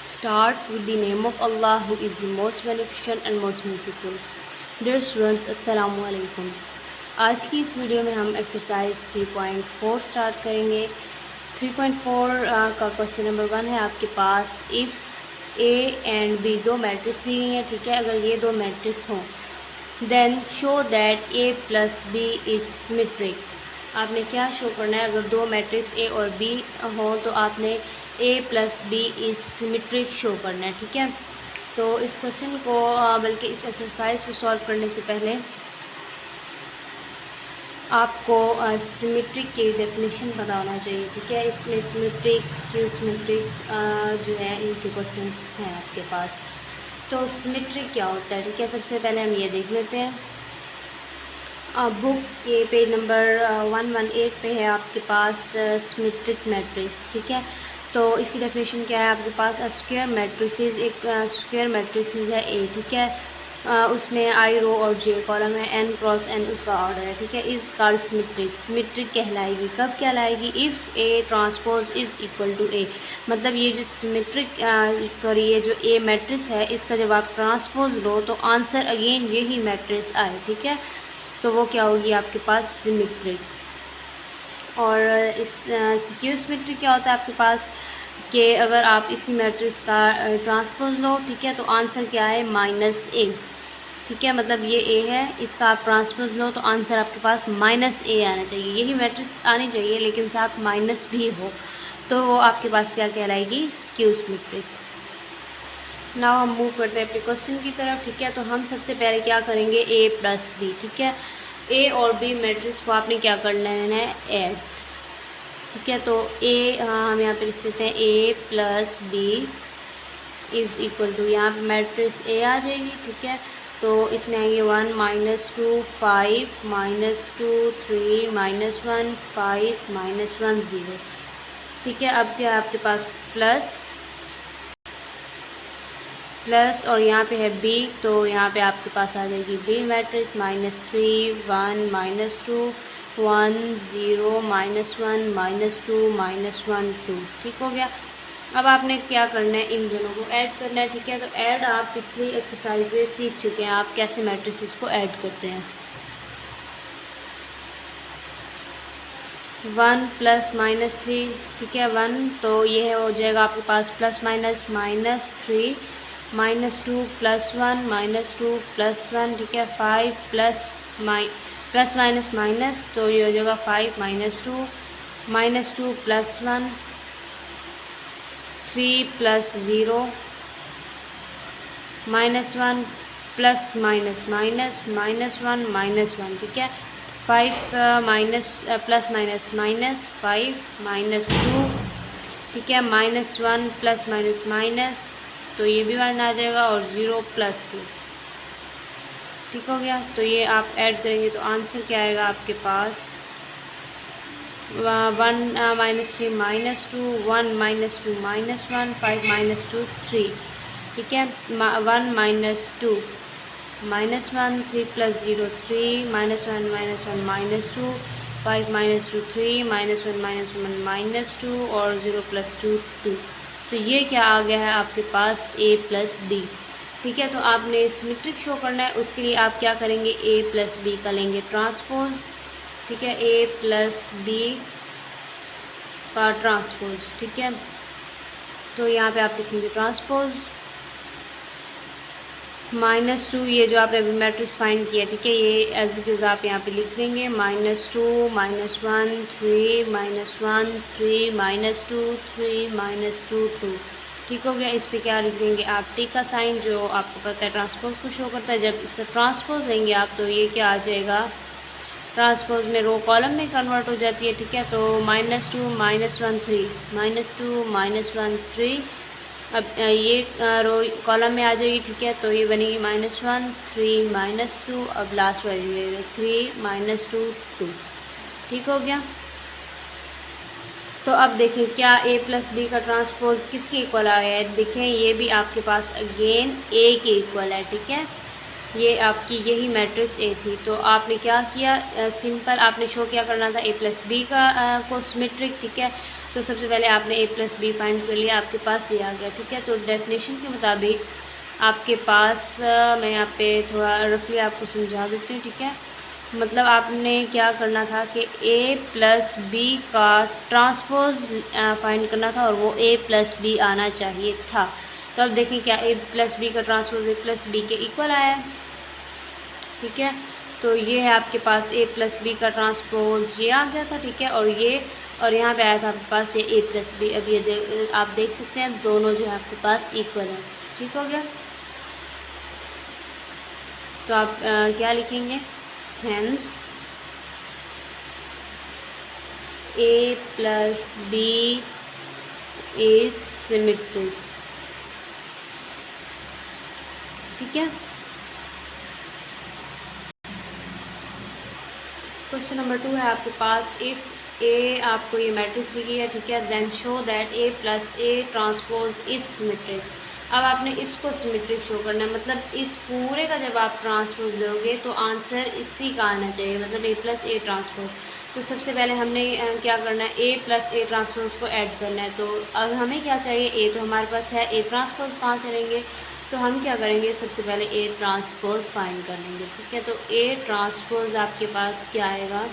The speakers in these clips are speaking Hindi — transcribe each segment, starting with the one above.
Start with the name of Allah who is the most beneficent and most merciful. Dear students, अस्सलामु अलैकुम। आज की इस वीडियो में हम एक्सरसाइज 3.4 स्टार्ट करेंगे। 3.4 का क्वेश्चन नंबर 1 है आपके पास। इफ़ ए एंड बी दो मैट्रिक्स दी गई हैं, ठीक है। अगर ये दो मैट्रिक्स हों then show that A plus B is symmetric. आपने क्या शो करना है? अगर दो मैट्रिक्स ए और बी हो तो आपने A plus B is symmetric show करना है, ठीक है। तो इस क्वेश्चन को बल्कि इस एक्सरसाइज को सॉल्व करने से पहले आपको सिमेट्रिक की डेफिनेशन पता होना चाहिए, ठीक है। इसमें सिमेट्रिक, स्क्यू सिमेट्रिक जो है इनके क्वेश्चंस हैं आपके पास। तो सिमेट्रिक क्या होता है, ठीक है। सबसे पहले हम ये देख लेते हैं। बुक के पेज नंबर 118 पे है आपके पास सिमेट्रिक मैट्रिक्स, ठीक है। तो इसकी डेफिनेशन क्या है आपके पास? स्क्वायर मैट्रिसेस, एक स्क्वायर मैट्रिसेस है ए, ठीक है। उसमें आई रो और जे कॉलम है, एन क्रॉस एन उसका ऑर्डर है, ठीक है। Is called symmetric. सिमेट्रिक कहलाएगी कब कहलाएगी? If A transpose is equal to A. मतलब ये जो सिमेट्रिक ये जो ए मैट्रिक्स है इसका जब आप ट्रांसपोज लो तो आंसर अगेन यही मैट्रिक्स आए, ठीक है। तो वो क्या होगी आपके पास? सिमेट्रिक। और इस स्क्यू सिमेट्रिक क्या होता है आपके पास कि अगर आप इसी मैट्रिक्स का ट्रांसपोज लो, ठीक है, तो आंसर क्या है? माइनस ए, ठीक है। मतलब ये ए है, इसका आप ट्रांसपोज लो तो आंसर आपके पास माइनस ए आना चाहिए। यही मैट्रिक्स आनी चाहिए लेकिन साथ माइनस भी हो, तो वो आपके पास क्या कहलाएगी? Skew symmetric. नाउ हम मूव करते हैं अपने क्वेश्चन की तरफ, ठीक है। तो हम सबसे पहले क्या करेंगे? ए प्लस बी, ठीक है। ए और बी मैट्रिक्स को आपने क्या करना है? ऐड, ठीक है। तो ए हम यहाँ पे लिख देते हैं A plus B is equal to, यहाँ पे मैट्रिक्स ए आ जाएगी, ठीक है। तो इसमें आएंगे 1 -2 5 -2 3 -1 5 -1 0, ठीक है। अब क्या है आपके पास? प्लस और यहाँ पे है बी, तो यहाँ पे आपके पास आ जाएगी बी मैट्रिक्स -3 1 -2 1 0 -1 -2 -1 2, ठीक हो गया। अब आपने क्या करना है? इन दोनों को ऐड करना है, ठीक है। तो ऐड आप पिछली एक्सरसाइज में सीख चुके हैं, आप कैसे मैट्रिसेस को ऐड करते हैं। 1 + -3, ठीक है 1, तो ये हो जाएगा आपके पास +- -3 -2 +1 -2 +1, ठीक है। 5 प्लस माइनस माइनस, तो ये हो जाएगा 5 -2 -2 +1 3 + 0 -1 प्लस माइनस माइनस -1 -1, ठीक है। 5 प्लस माइनस माइनस 5 -2, ठीक है। -1 प्लस माइनस माइनस, तो ये भी 1 आ जाएगा, और 0 + 2, ठीक हो गया। तो ये आप ऐड करेंगे तो आंसर क्या आएगा आपके पास? 1 -3 -2 1 -2 -1 5 -2 3, ठीक है। 1 -2 -1 3 + 0 3 -1 -1 -2 5 -2 3 -1 -1 -2 और 0 + 2 2। तो ये क्या आ गया है आपके पास? ए प्लस बी, ठीक है। तो आपने सिमेट्रिक शो करना है, उसके लिए आप क्या करेंगे? ए प्लस बी का लेंगे ट्रांसपोज, ठीक है। ए प्लस बी का ट्रांसपोज, ठीक है। तो यहाँ पे आप लिखेंगे ट्रांसपोज -2, ये जो आपने अभी मैट्रिक्स फाइंड किया, ठीक है, ये एज इट इज़ आप यहाँ पे लिख देंगे -2 -1 3 -1 3 -2 3 -2 2, ठीक हो गया। इस पे क्या लिख देंगे आप? टी का साइन, जो आपको पता है ट्रांसपोज को शो करता है। जब इसका ट्रांसपोज लेंगे आप तो ये क्या आ जाएगा? ट्रांसपोज में रो कॉलम में कन्वर्ट हो जाती है, ठीक है। तो -2 -1 3 -2 -1 3, अब ये रो कॉलम में आ जाएगी, ठीक है। तो ये बनेगी -1 3 -2, अब लास्ट वाली 3 -2 2, ठीक हो गया। तो अब देखें क्या ए प्लस बी का ट्रांसपोज किसके इक्वल आ गया है? देखें ये भी आपके पास अगेन ए के इक्वल है, ठीक है। ये आपकी यही मैट्रिक्स ए थी। तो आपने क्या किया, सिंपल आपने शो क्या करना था ए प्लस बी का को सिमेट्रिक, ठीक है। तो सबसे पहले आपने ए प्लस बी फाइंड कर लिया, आपके पास ये आ गया, ठीक है। तो डेफिनेशन के मुताबिक आपके पास मैं यहाँ पे थोड़ा रफली आपको समझा देती हूँ, ठीक है। मतलब आपने क्या करना था कि ए प्लस बी का ट्रांसपोज फाइंड करना था और वो ए प्लस बी आना चाहिए था। तो अब देखें क्या ए प्लस बी का ट्रांसपोज ए प्लस बी के इक्वल आया है, ठीक है। तो ये है आपके पास ए प्लस बी का ट्रांसपोज ये आ गया था, ठीक है। और यहाँ पे आया था आपके पास ये ए प्लस बी। अब ये आप देख सकते हैं दोनों जो है आपके पास इक्वल है, ठीक हो गया। तो आप क्या लिखेंगे, hence A plus B is symmetric, ठीक है। क्वेश्चन नंबर 2 है आपके पास, इफ़ ए आपको ये मैट्रिक्स दी गई है, ठीक है, then show that A plus A transpose is symmetric. अब आपने इसको सिमेट्रिक शो करना है, मतलब इस पूरे का जब आप ट्रांसपोज लोगे तो आंसर इसी का आना चाहिए, मतलब ए प्लस ए ट्रांसपोज। तो सबसे पहले हमने क्या करना है, ए प्लस ए ट्रांसपोज को ऐड करना है। तो अब हमें क्या चाहिए, ए तो हमारे पास है, ए ट्रांसपोज कहाँ से लेंगे, तो हम क्या करेंगे, सबसे पहले ए ट्रांसपोज फाइंड कर लेंगे, ठीक है। तो ए ट्रांसपोज आपके पास क्या आएगा,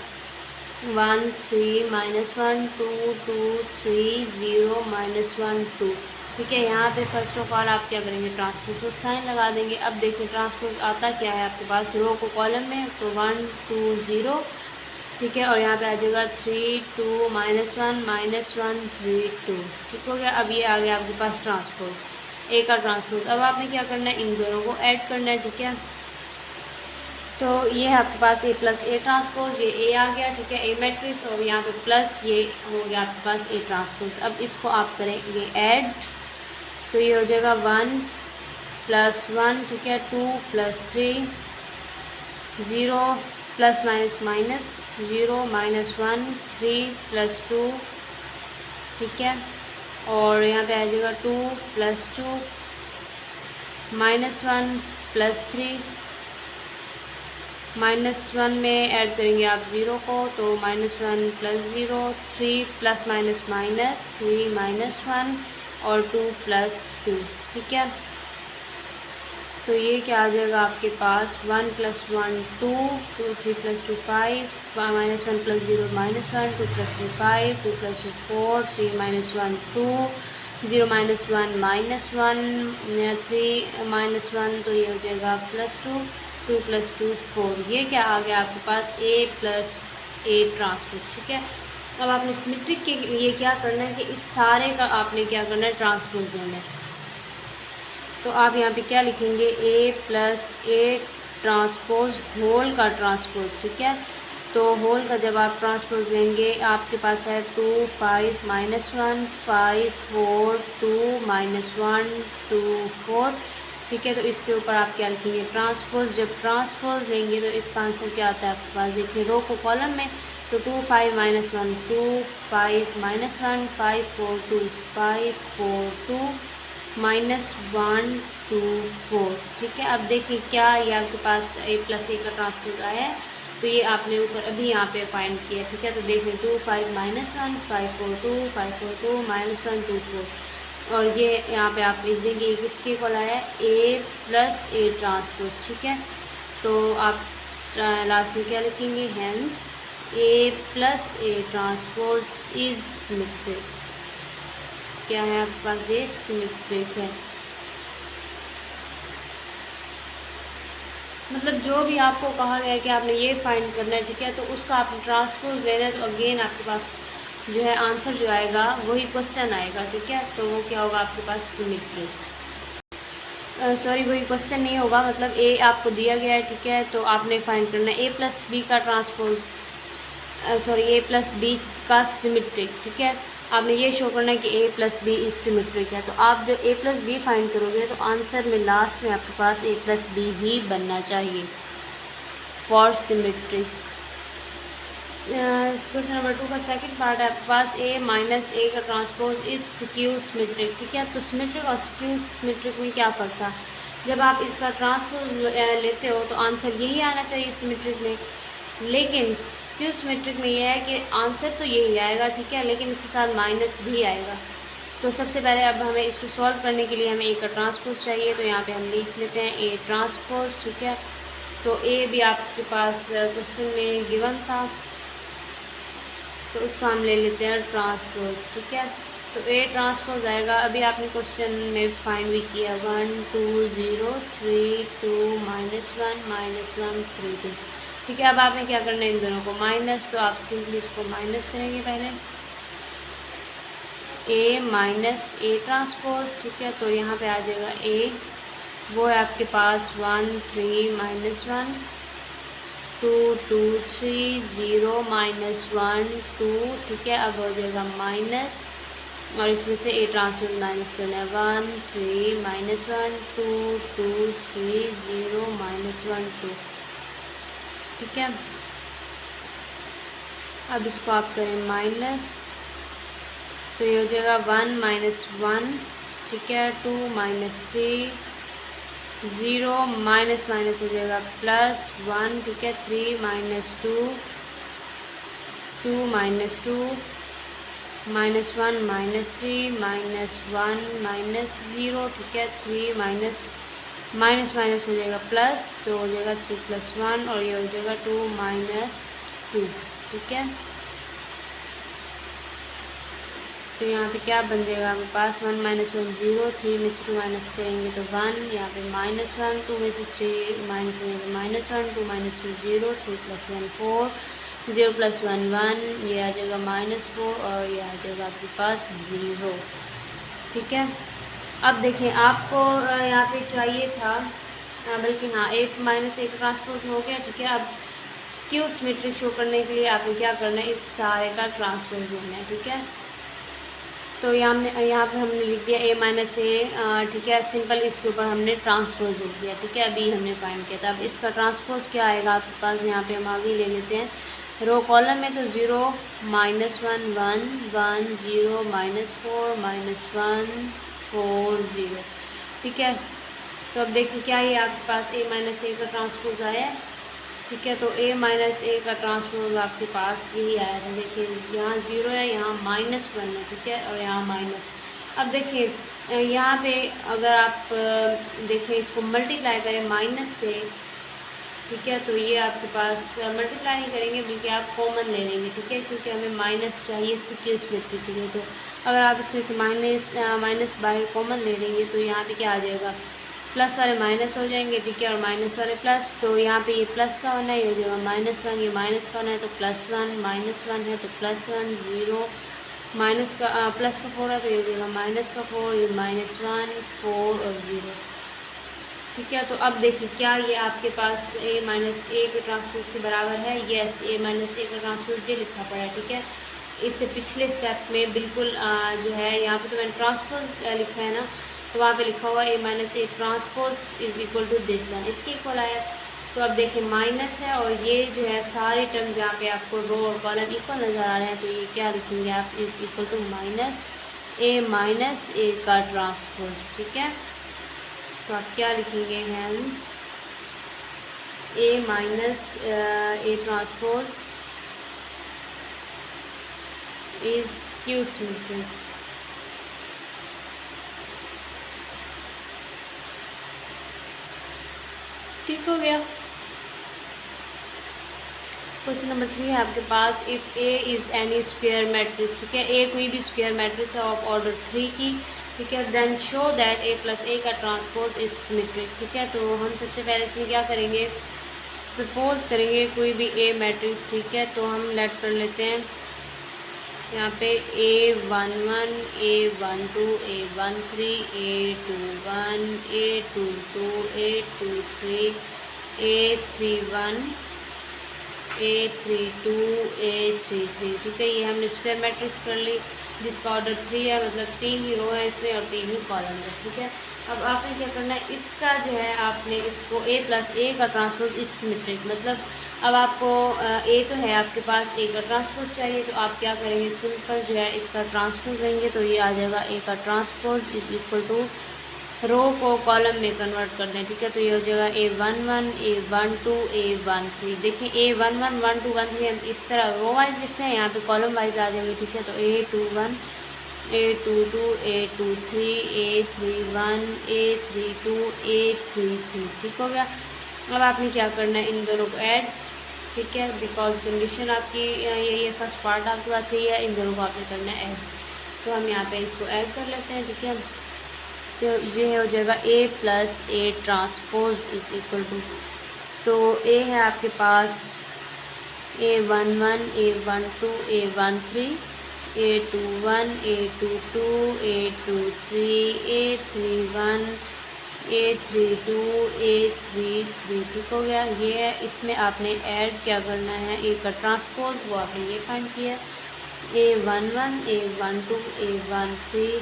1 3 -1 2 2 3 0 -1 2, ठीक है। यहाँ पे फर्स्ट ऑफ ऑल आप क्या करेंगे, ट्रांसपोज को साइन लगा देंगे। अब देखिए ट्रांसपोज आता क्या है आपके पास, रो को कॉलम में, तो 1 2 0, ठीक है। और यहाँ पे आ जाएगा 3 2 -1 -1 3 2, ठीक हो गया। अब ये आ गया आपके पास ट्रांसपोज, ए का ट्रांसपोज। अब आपने क्या करना है, इन दोनों को ऐड करना है, ठीक है। तो ये है आपके पास ए प्लस ए ट्रांसपोज, ये ए आ गया, ठीक है, ए मैट्रिक्स, और यहाँ पे प्लस ये हो गया आपके पास ए ट्रांसपोज। अब इसको आप करेंगे ऐड, तो ये हो जाएगा 1 + 1, ठीक है, 2 + 3 0 ± -0 -1 3 + 2, ठीक है। और यहाँ पे आ जाएगा 2 + 2 -1 + 3, -1 में ऐड करेंगे आप 0 को, तो -1 + 0 3 ± -3 -1 और 2 + 2, ठीक है। तो ये क्या आ जाएगा आपके पास, 1 + 1 2 2 3 + 2 5 -1 + 0 -1 2 + 3 5 2 + 2 4 3 - 1 2 0 - 1 -1 3 -1, तो ये हो जाएगा +2 2 + 2 4। ये क्या आ गया आपके पास, ए प्लस ए ट्रांसपोज, ठीक है। अब आपने सिमेट्रिक के लिए क्या करना है कि इस सारे का आपने क्या करना है, ट्रांसपोज लेना है। तो आप यहाँ पे क्या लिखेंगे, ए प्लस ए ट्रांसपोज होल का ट्रांसपोज, ठीक है। तो होल का जब आप ट्रांसपोज लेंगे, आपके पास है 2 5 -1 5 4 2 -1 2 4, ठीक है। तो इसके ऊपर आप क्या लिखेंगे, ट्रांसपोज। जब ट्रांसपोज लेंगे तो इसका आंसर क्या आता है आपके पास, देखिए रो को कॉलम में, तो 2 5 -1 2 5 -1 5 4 2 5 4 2 -1 2 4, ठीक है। अब देखिए क्या ये आपके पास ए प्लस ए का ट्रांसपोज आया है, तो ये आपने ऊपर अभी यहाँ पे फाइंड किया, ठीक है। तो देखिए 2 5 -1 5 4 2 5 4 2 -1 2 4, और ये यहाँ पे आप लिख देंगे किसके इक्वल आया है, ए प्लस ए ट्रांसपोज, ठीक है। तो आप लास्ट में क्या लिखेंगे, hence A plus A transpose is symmetric. क्या है आपके पास, ये सिमेट्रिक है। मतलब जो भी आपको कहा गया है कि आपने ये फाइंड करना है, ठीक है, तो उसका आपने ट्रांसपोज लेना है, तो अगेन आपके पास जो है आंसर जो आएगा वही क्वेश्चन आएगा, ठीक है। तो वो क्या होगा आपके पास, सिमेट्रिक, सॉरी वही क्वेश्चन नहीं होगा, मतलब ए आपको दिया गया है, ठीक है। तो आपने फाइंड करना है ए प्लस बी का ट्रांसपोज, सॉरी ए प्लस बी का सिमेट्रिक, ठीक है। आपने ये शो करना है कि ए प्लस बी इज सिमेट्रिक है। तो आप जब ए प्लस बी फाइंड करोगे तो आंसर में लास्ट में आपके पास ए प्लस बी ही बनना चाहिए फॉर सिमेट्रिक। क्वेश्चन नंबर 2 का सेकंड पार्ट है आपके पास, ए माइनस ए का ट्रांसपोज इज स्क्यू सिमेट्रिक, ठीक है। तो सिमेट्रिक और स्क्यू सिमेट्रिक में क्या फ़र्क था, जब आप इसका ट्रांसपोज लेते हो तो आंसर यही आना चाहिए सिमेट्रिक में, लेकिन स्क्यू सिमेट्रिक में यह है कि आंसर तो यही आएगा, ठीक है, लेकिन इसके साथ माइनस भी आएगा। तो सबसे पहले अब हमें इसको सॉल्व करने के लिए हमें ए का ट्रांसपोज चाहिए, तो यहाँ पे हम लिख लेते हैं ए ट्रांसपोज, ठीक है। तो ए भी आपके पास क्वेश्चन में गिवन था, तो उसको हम ले लेते हैं ट्रांसपोज, ठीक है। तो ए ट्रांसपोज आएगा, अभी आपने क्वेश्चन में फाइंड भी किया 1 2 0 3 2 -1 -1 3 2, ठीक है। अब आपने क्या करना है इन दोनों को माइनस, तो आप सिंपली इसको माइनस करेंगे पहले ए माइनस ए ट्रांसपोज, ठीक है। तो यहाँ पे आ जाएगा ए, वो है आपके पास 1 3 -1 2 2 3 0 -1 2, ठीक है। अब हो जाएगा माइनस, और इसमें से ए ट्रांसपोज माइनस करना है 1 3 -1 2 2 3 0 -1 2, ठीक है। अब इसको आप करें माइनस, तो ये हो जाएगा 1 -1, ठीक है, 2 -3 0 माइनस माइनस हो जाएगा +1, ठीक है, 3 -2 2 -2 -1 -3 -1 -0, ठीक है, 3 माइनस माइनस माइनस हो जाएगा प्लस, तो हो जाएगा 3 + 1, और ये हो जाएगा 2 -2, ठीक है। तो यहाँ पे क्या बन जाएगा हमारे पास 1 -1 0, 3 में से 2 माइनस करेंगे तो 1, यहाँ पे -1, 2 में से 3 माइनस करेंगे -1, 2 -2 0, 3 + 1 4, 0 + 1 1, ये आ जाएगा -4, और ये आ जाएगा आपके पास 0, ठीक है। अब देखें आपको यहाँ पे चाहिए था, बल्कि हाँ 1 - 1 ट्रांसपोज हो गया, ठीक है। अब स्क्यू सिमेट्रिक शो करने के लिए आपको क्या करना है, इस सारे का ट्रांसपोज लेना है, ठीक है। तो यहाँ पे हमने लिख दिया a - a, ठीक है, सिंपल इसके ऊपर हमने ट्रांसपोज लिख दिया, ठीक है। अभी हमने फाइंड किया था, अब इसका ट्रांसपोज क्या आएगा आपके पास, यहाँ पे हम आगे ले लेते हैं रो कॉलम में, तो 0 -1 1 1 0 -4 -1 4 0, ठीक है। तो अब देखिए क्या ये आपके पास a - a का ट्रांसपोज आया है, ठीक है। तो a - a का ट्रांसपोज आपके पास यही आया था, देखिए यहाँ 0 है, यहाँ -1 है, ठीक है, और यहाँ माइनस। अब देखिए यहाँ पे अगर आप देखें इसको मल्टीप्लाई करें माइनस से, ठीक है, तो ये आपके पास मल्टीप्लाई नहीं करेंगे बल्कि आप कॉमन ले लेंगे, ठीक है, क्योंकि हमें माइनस चाहिए स्क्यू सिमेट्रिक के लिए। तो अगर आप इसमें से माइनस बाहर कॉमन ले लेंगे तो यहाँ पे क्या आ जाएगा, प्लस वाले माइनस हो जाएंगे, ठीक है, और माइनस वाले प्लस, तो यहाँ पे ये प्लस का होना है, ये हो जाएगा -1, ये माइनस का होना है तो +1, -1 है तो +1 0, माइनस का प्लस का 4 है तो ये हो जाएगा -4, ये -1 4 और 0, ठीक है। तो अब देखिए क्या ये आपके पास a - a के ट्रांसपोज के बराबर है, यस a - a का ट्रांसपोज ये लिखा पड़ा है, ठीक है। इससे पिछले स्टेप में बिल्कुल जो है यहाँ पे तो मैंने ट्रांसपोज लिखा है ना, तो वहाँ पे लिखा हुआ a - a transpose = this one, इसके इक्वल आया। तो अब देखिए माइनस है, और ये जो है सारी टर्म जहाँ पे आपको रो और कॉलम इक्वल नज़र आ रहे हैं, तो ये क्या लिखेंगे आप, -a - a का ट्रांसपोज, ठीक है। तो आप क्या लिखेंगे, hence a - a transpose is skew symmetric, ठीक हो गया। क्वेश्चन नंबर 3 है आपके पास, if a is any square matrix, ठीक है, a कोई भी स्क्वायर मैट्रिक्स है ऑफ ऑर्डर 3 की, ठीक है, then show that a + a का ट्रांसपोज इज सिमेट्रिक, ठीक है। तो हम सबसे पहले इसमें क्या करेंगे, सपोज करेंगे कोई भी a मैट्रिक्स, ठीक है। तो हम लेट कर लेते हैं यहाँ पे a11 a12 a13 a21 a22 a23 a31 a32 a33, ठीक है। ये हमने स्क्वायर मैट्रिक्स कर ली जिसका ऑर्डर 3 है, मतलब 3 ही रो है इसमें और 3 ही कॉलम है, ठीक है। अब आपने क्या करना है, इसका जो है आपने इसको a + a का ट्रांसपोज इज सिमेट्रिक, मतलब अब आपको a तो है आपके पास, a का ट्रांसपोज चाहिए, तो आप क्या करेंगे, सिंपल जो है इसका ट्रांसपोज लेंगे, तो ये आ जाएगा a का ट्रांसपोज = रो को कॉलम में कन्वर्ट कर दें, ठीक है। तो ये हो जाएगा A11 A12 A13। देखिए A11 1 2 1 3 हम इस तरह रो वाइज लिखते हैं, यहाँ पे कॉलम वाइज आ जाएगी, ठीक है। तो A21 A22 A23 A31 A32 A33, ठीक हो गया। अब आपने क्या करना है, इन दोनों को ऐड, ठीक है, बिकॉज कंडीशन आपकी यही है, फर्स्ट पार्ट आपके पास यही है, इन दोनों को आपने करना है ऐड। तो हम यहाँ पे इसको ऐड कर लेते हैं, ठीक है। तो ये हो जाएगा A plus A transpose is equal to, तो A है आपके पास A11 A12 A13 A21 A22 A23 A31 A32 A33, ठीक हो गया। ये है, इसमें आपने ऐड क्या करना है, A का ट्रांसपोज, वो आपने ये फाइंड किया, A11 A12 A13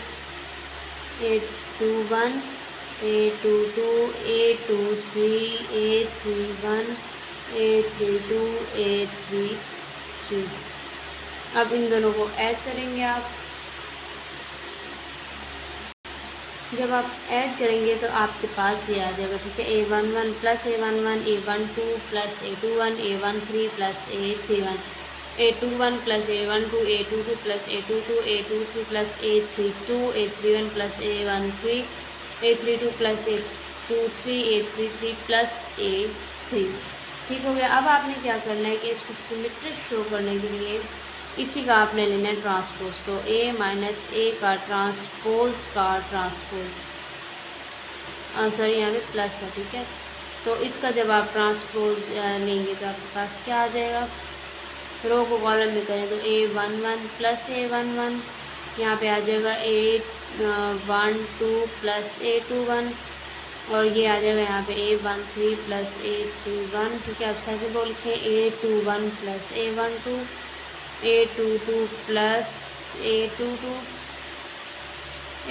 A21 A22 A23 A31 A32 A33। अब इन दोनों को ऐड करेंगे आप। जब आप ऐड करेंगे तो आपके पास ये आ जाएगा, ठीक है। A11 plus A11 A12 plus A21 A13 plus A31 A21 plus A12 A22 plus A22 A23 plus A32 A31 plus A13 A32 plus A23 A33 plus A3, ठीक हो गया। अब आपने क्या करना है कि इसको सिमेट्रिक शो करने के लिए इसी का आपने लेना है ट्रांसपोज। तो A माइनस A का ट्रांसपोज सॉरी यहाँ पे प्लस है, ठीक है। तो इसका जब आप ट्रांसपोज लेंगे तो आपके पास क्या आ जाएगा, रो को कॉलम में करें तो A11 प्लस A11, यहाँ पे आ जाएगा A12 प्लस A21, और ये आ जाएगा यहाँ पे A13 प्लस A31, ठीक है। अब सेकंड रो लिखें A21 plus A12 A22 plus A22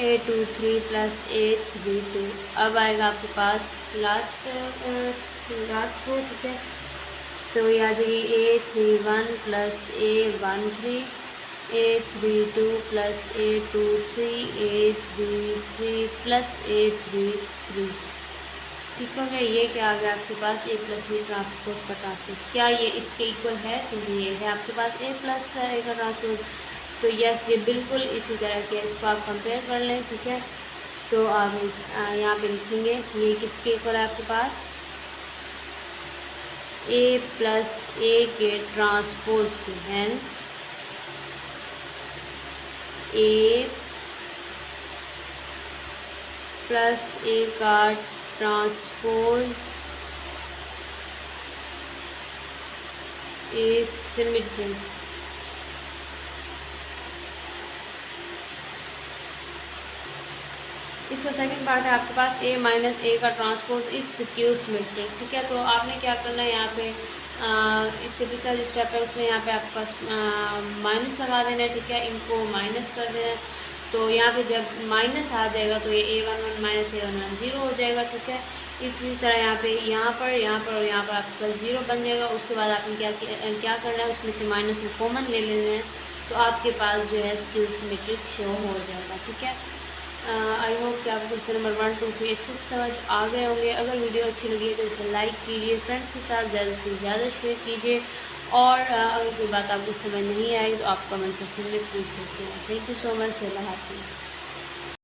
A23 plus A32। अब आएगा आपके पास लास्ट रो, ठीक है। तो ये आ जाएगी A31 plus A13 A32 plus A23 A33 plus A33, ठीक हो गया। ये क्या आ गया आपके पास, A प्लस B ट्रांसपोज का ट्रांसपोज, क्या ये इसके इक्वल है, तो ये है आपके पास A प्लस A का ट्रांसपोज। तो यस, ये बिल्कुल इसी तरह के, इसको आप कंपेयर कर लें, ठीक है। तो आप यहाँ पे लिखेंगे ये किसके इक्वल है आपके पास, A प्लस A के ट्रांसपोज के, हैंस A प्लस A का ट्रांसपोज इज सिमेट्रिक। इसका सेकंड पार्ट है आपके पास A माइनस A का ट्रांसपोज इज स्क्यू सिमेट्रिक, ठीक है। तो आपने क्या करना है, यहाँ पे इससे पिछला जो स्टेप है उसमें यहाँ पे आपके पास माइनस लगा देना है, ठीक है। इनको माइनस कर देना है, तो यहाँ पे जब माइनस आ जाएगा तो ये A11 माइनस A11 ज़ीरो हो जाएगा, ठीक है। इसी तरह यहाँ पर और यहाँ पर आपके पास ज़ीरो बन जाएगा। उसके बाद आपने क्या करना है, उसमें से माइनस को कॉमन ले लेना है, तो आपके पास जो है स्क्यू सिमेट्रिक शो हो जाएगा, ठीक है। आई होप कि आपको क्वेश्चन नंबर 1 2 3 अच्छे से समझ आ गए होंगे। अगर वीडियो अच्छी लगी तो इसे लाइक कीजिए, फ्रेंड्स के साथ ज़्यादा से ज़्यादा शेयर कीजिए, और अगर कोई बात आपको समझ नहीं आएगी तो आप कमेंट सेक्शन में पूछ सकते हैं। Thank you so much. अल्लाह हाफिज़।